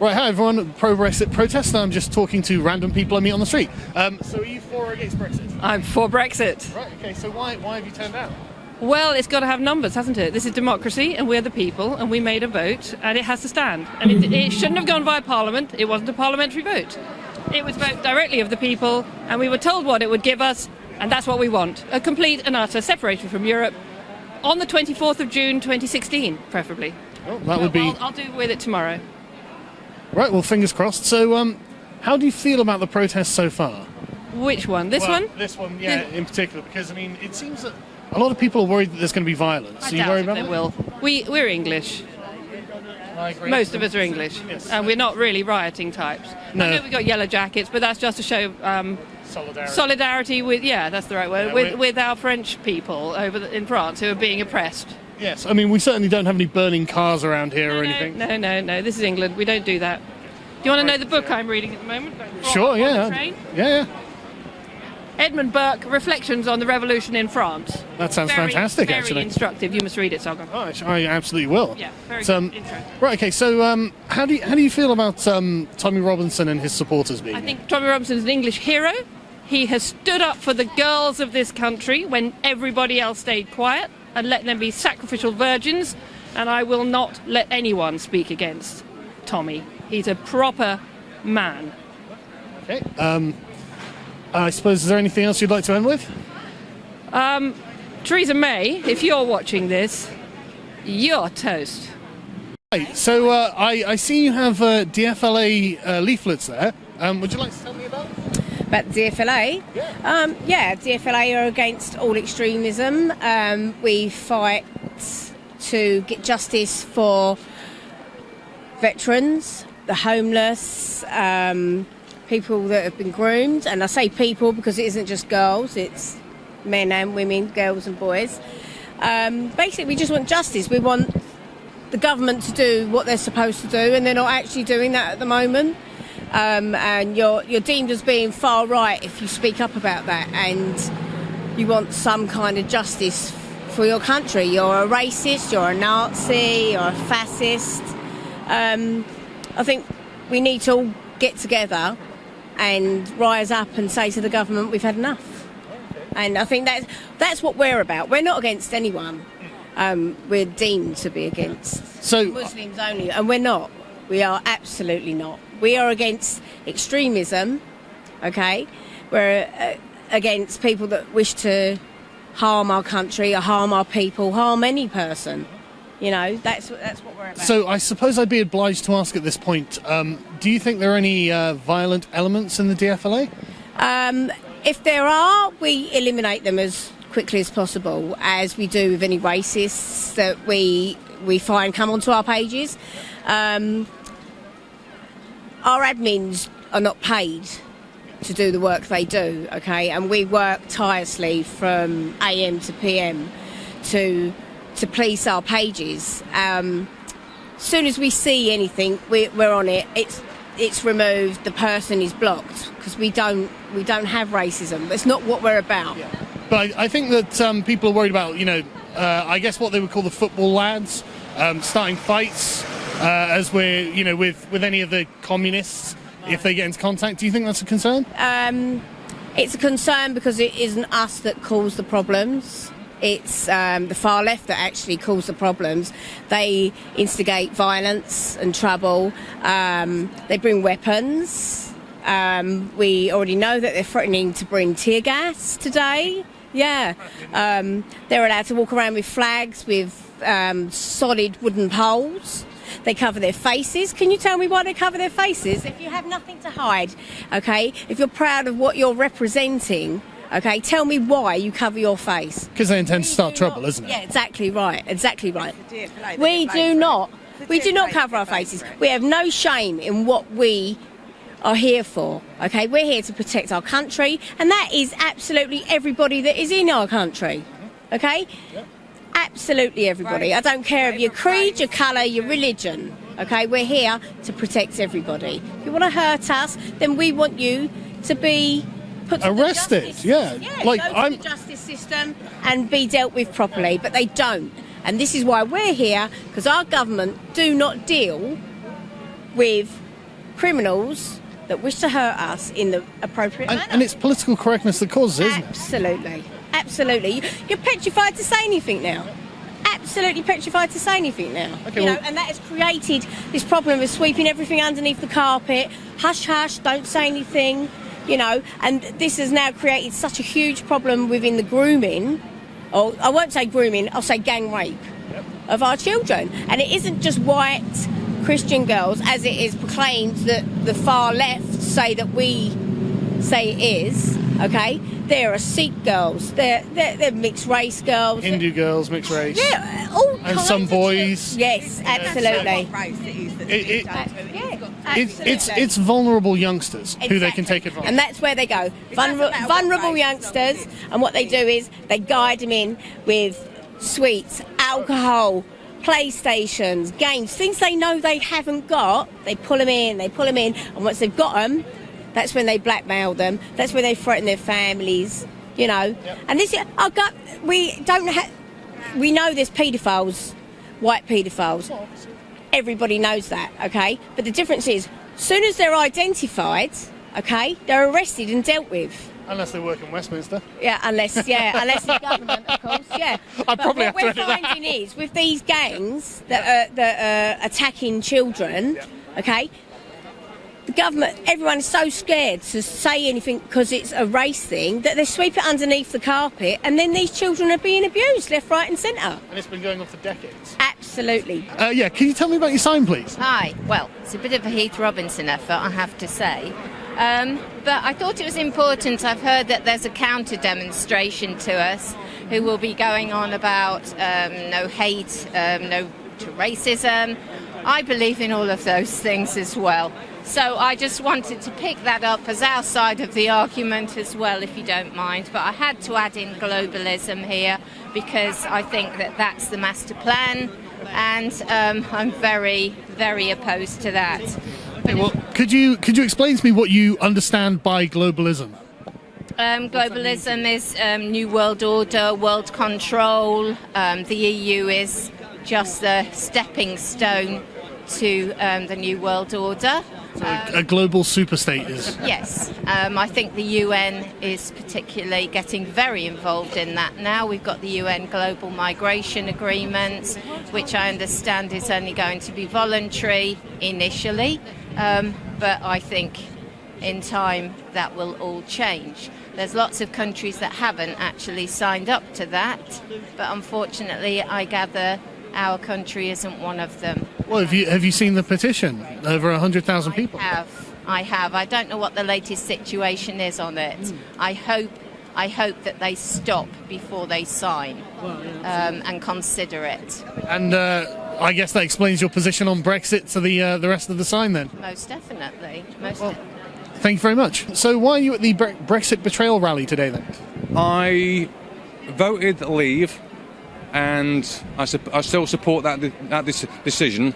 Right, hi everyone, pro-Brexit protest. I'm just talking to random people I meet on the street. So are you for or against Brexit? I'm for Brexit. Right, okay, so why have you turned out? Well, it's got to have numbers, hasn't it? This is democracy, and we're the people, and we made a vote, and it has to stand. And it shouldn't have gone via Parliament. It wasn't a parliamentary vote. It was a vote directly of the people, and we were told what it would give us, and that's what we want. A complete and utter separation from Europe on the 24th of June 2016, preferably. Well, that would be... I'll do with it tomorrow. Right, well, fingers crossed. So, how do you feel about the protests so far? Which one? This one? This one, yeah, in particular, because, I mean, it seems that a lot of people are worried that there's going to be violence. Are you worried about that? There will. We're English. I agree. Most of us are English, yes. And we're not really rioting types. No. I know we've got yellow jackets, but that's just to show solidarity with, yeah, that's the right word, with our French people in France who are being oppressed. Yes, I mean, we certainly don't have any burning cars around here or anything. No, this is England. We don't do that. Do you want to know the book I'm reading at the moment? Sure, yeah. Yeah. Edmund Burke, Reflections on the Revolution in France. That sounds fantastic, very actually. Very instructive. You must read it, Sargon. Oh, I absolutely will. Yeah, very good intro. Right, okay, so how do you feel about Tommy Robinson and his supporters being I think Tommy Robinson is an English hero. He has stood up for the girls of this country when everybody else stayed quiet and let them be sacrificial virgins, and I will not let anyone speak against Tommy. He's a proper man. Okay. I suppose, is there anything else you'd like to end with? Theresa May, if you're watching this, you're toast. Right, so I see you have DFLA leaflets there. Would you like to tell me about it? About DFLA? Yeah. DFLA are against all extremism. We fight to get justice for veterans, the homeless, people that have been groomed. And I say people because it isn't just girls, it's men and women, girls and boys. Basically, we just want justice. We want the government to do what they're supposed to do, and they're not actually doing that at the moment. And you're deemed as being far right if you speak up about that, and you want some kind of justice for your country. You're a racist, you're a Nazi, you're a fascist. I think we need to all get together and rise up and say to the government, we've had enough. And I think that's what we're about. We're not against anyone. We're deemed to be against Muslims only, and we're not. We are absolutely not. We are against extremism, okay? We're against people that wish to harm our country or harm our people, harm any person. You know, that's what we're about. So I suppose I'd be obliged to ask at this point, do you think there are any violent elements in the DFLA? If there are, we eliminate them as quickly as possible, as we do with any racists that we find come onto our pages. Our admins are not paid to do the work they do, okay? And we work tirelessly from AM to PM to police our pages. As soon as we see anything, we're on it. It's removed. The person is blocked because we don't have racism. It's not what we're about. Yeah. But I think that people are worried about, I guess what they would call the football lads starting fights as we're, with any of the communists if they get into contact. Do you think that's a concern? It's a concern because it isn't us that cause the problems. It's the far left that actually cause the problems. They instigate violence and trouble. They bring weapons. We already know that they're threatening to bring tear gas today. Yeah. They're allowed to walk around with flags with solid wooden poles. They cover their faces. Can you tell me why they cover their faces? If you have nothing to hide, okay? If you're proud of what you're representing, okay, tell me why you cover your face. Because they intend to start trouble, isn't it? Yeah, exactly right. We do not cover our faces. We have no shame in what we are here for, okay? We're here to protect our country, and that is absolutely everybody that is in our country, okay? Yep. Absolutely everybody. I don't care of your creed, your colour, your religion, okay? We're here to protect everybody. If you want to hurt us, then we want you to be put to arrested, the justice. yeah. Go to the justice system and be dealt with properly, but they don't. And this is why we're here, because our government do not deal with criminals that wish to hurt us in the appropriate manner. And it's political correctness that causes it, isn't it? Absolutely. Absolutely. You're petrified to say anything now. Absolutely petrified to say anything now. Okay, you know, well- and that has created this problem of sweeping everything underneath the carpet. Hush, hush, don't say anything. You know, and this has now created such a huge problem within the grooming, or I won't say grooming, I'll say gang rape of our children. And it isn't just white Christian girls, as it is proclaimed that the far left say that we say it is, okay? There are Sikh girls, they're mixed race girls. Hindu girls, mixed race. Yeah, all And kinds some of boys. Yes, absolutely. It's vulnerable youngsters who they can take advantage. And that's where they go. Vulnerable youngsters, and what they do is they guide them in with sweets, alcohol, PlayStations, games, things they know they haven't got. They pull them in, and once they've got them, that's when they blackmail them. That's when they threaten their families, you know. Yep. And this, we know there's paedophiles, white paedophiles. Everybody knows that, okay? But the difference is, as soon as they're identified, okay, they're arrested and dealt with. Unless they work in Westminster. Yeah, unless the government, of course, yeah. I'd probably what have to we're edit that. finding is, with these gangs that are attacking children, okay, the government, everyone is so scared to say anything because it's a race thing that they sweep it underneath the carpet, and then these children are being abused left, right and centre. And it's been going on for decades. Absolutely. Yeah, can you tell me about your sign, please? Hi. Well, it's a bit of a Heath Robinson effort, I have to say. But I thought it was important. I've heard that there's a counter demonstration to us who will be going on about no hate, no to racism. I believe in all of those things as well. So I just wanted to pick that up as our side of the argument as well, if you don't mind. But I had to add in globalism here because I think that that's the master plan, and I'm very, very opposed to that. Okay, well, could you explain to me what you understand by globalism? Globalism is New World Order, world control. The EU is just the stepping stone to the New World Order. So a global superstate is. Yes, I think the UN is particularly getting very involved in that now. We've got the UN Global Migration Agreement, which I understand is only going to be voluntary initially, but I think in time that will all change. There's lots of countries that haven't actually signed up to that, but unfortunately I gather our country isn't one of them. Well, have you seen the petition? Over 100,000 people. I have. I don't know what the latest situation is on it. I hope that they stop before they sign and consider it. And I guess that explains your position on Brexit to the rest of the sign then. Most definitely. Thank you very much. So why are you at the Brexit Betrayal Rally today then? I voted Leave, and I still support that decision.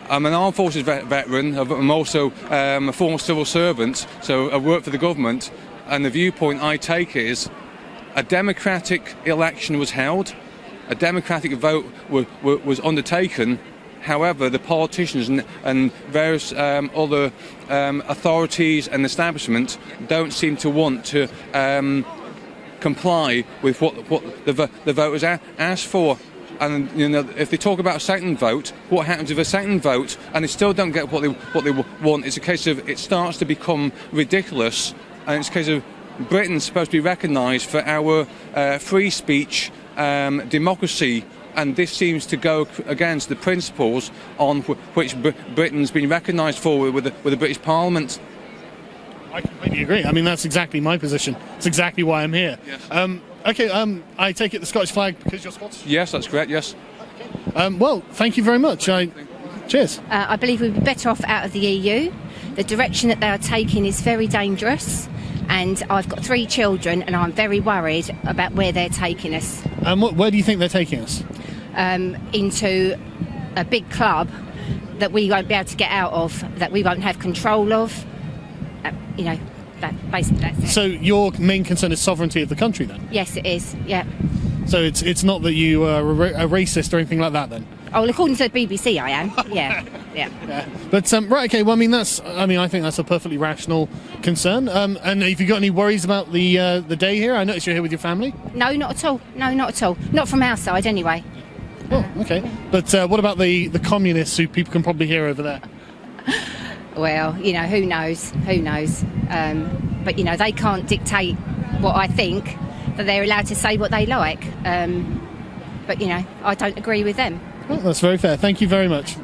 I'm an armed forces veteran. I'm also a former civil servant, so I work for the government. And the viewpoint I take is a democratic election was held, a democratic vote was undertaken. However, the politicians and various other authorities and establishment don't seem to want to comply with what the voters asked for. And you know, if they talk about a second vote, what happens if a second vote and they still don't get what they want? It's a case of it starts to become ridiculous, and it's a case of Britain's supposed to be recognised for our free speech, democracy, and this seems to go against the principles on which Britain's been recognised for with the British Parliament. I completely agree. I mean, that's exactly my position. It's exactly why I'm here. Yes. Okay, I take it the Scottish flag because you're Scots? Yes, that's correct, yes. Well, thank you very much. Cheers. I believe we'd be better off out of the EU. The direction that they are taking is very dangerous, and I've got 3 children and I'm very worried about where they're taking us. Where do you think they're taking us? Into a big club that we won't be able to get out of, that we won't have control of. That's it. So your main concern is sovereignty of the country then? Yes, it is, yeah. So it's not that you are a racist or anything like that then? Oh, according to the BBC, I am. Yeah. But right, okay. Well, I mean, I think that's a perfectly rational concern. And have you got any worries about the day here? I noticed you're here with your family. No, not at all. No, not at all. Not from our side, anyway. Oh, okay. But what about the communists who people can probably hear over there? Well, who knows? Who knows? But they can't dictate what I think. That they're allowed to say what they like. But I don't agree with them. Well, that's very fair. Thank you very much.